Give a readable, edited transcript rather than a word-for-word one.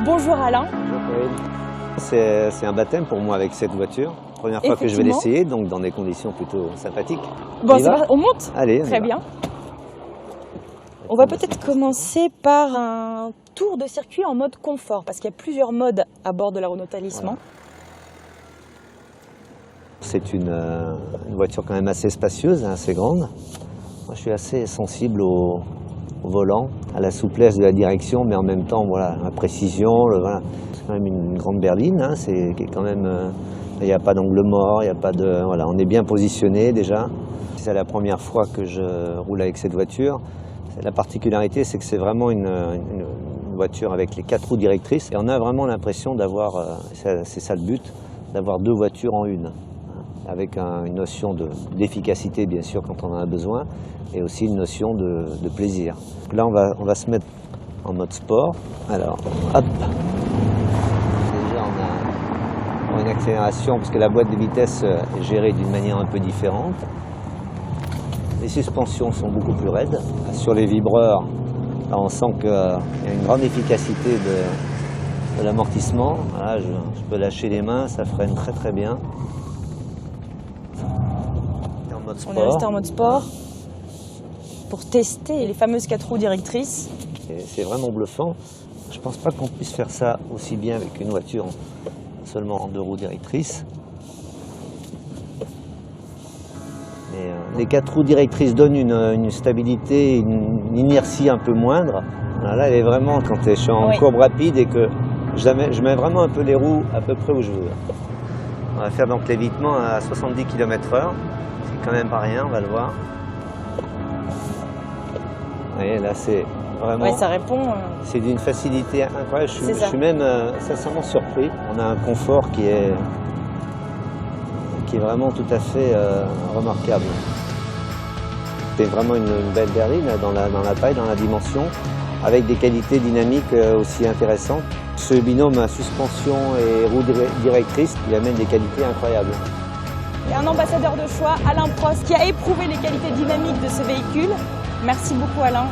Bonjour Alain. C'est un baptême pour moi avec cette voiture. Première fois que je vais l'essayer, donc dans des conditions plutôt sympathiques. Bon, on monte. Allez, très bien. On va peut-être commencer par un tour de circuit en mode confort, parce qu'il y a plusieurs modes à bord de la Renault Talisman. Voilà. C'est une voiture quand même assez spacieuse, assez grande. Moi, je suis assez sensible au volant, à la souplesse de la direction, mais en même temps, voilà, la précision. Voilà. C'est quand même une grande berline. Hein, il n'y a pas d'angle mort, il n'y a pas de, voilà, on est bien positionné déjà. C'est la première fois que je roule avec cette voiture. La particularité, c'est que c'est vraiment une voiture avec les 4 roues directrices. Et on a vraiment l'impression d'avoir, c'est ça le but, d'avoir 2 voitures en une. Avec une notion d'efficacité, bien sûr, quand on en a besoin, et aussi une notion de plaisir. Là, on va se mettre en mode sport. Alors, hop. Déjà, on a une accélération, parce que la boîte de vitesse est gérée d'une manière un peu différente. Les suspensions sont beaucoup plus raides. Sur les vibreurs, là, on sent qu'il y a une grande efficacité de l'amortissement. Voilà, je peux lâcher les mains, ça freine très très bien. On est resté en mode sport pour tester les fameuses 4 roues directrices. C'est vraiment bluffant. Je ne pense pas qu'on puisse faire ça aussi bien avec une voiture seulement en 2 roues directrices. Mais, les 4 roues directrices donnent une stabilité, une inertie un peu moindre. Là, elle est vraiment, quand je suis en courbe rapide et que je mets vraiment un peu les roues à peu près où je veux. On va faire donc l'évitement à 70 km/h. Quand même pas rien, on va le voir. Vous voyez, là c'est vraiment... Ouais, ça répond... C'est d'une facilité incroyable, je suis même sincèrement surpris. On a un confort qui est vraiment tout à fait remarquable. C'est vraiment une belle berline dans la taille, dans la dimension, avec des qualités dynamiques aussi intéressantes. Ce binôme suspension et roue directrice, il amène des qualités incroyables. Et un ambassadeur de choix, Alain Prost, qui a éprouvé les qualités dynamiques de ce véhicule. Merci beaucoup Alain.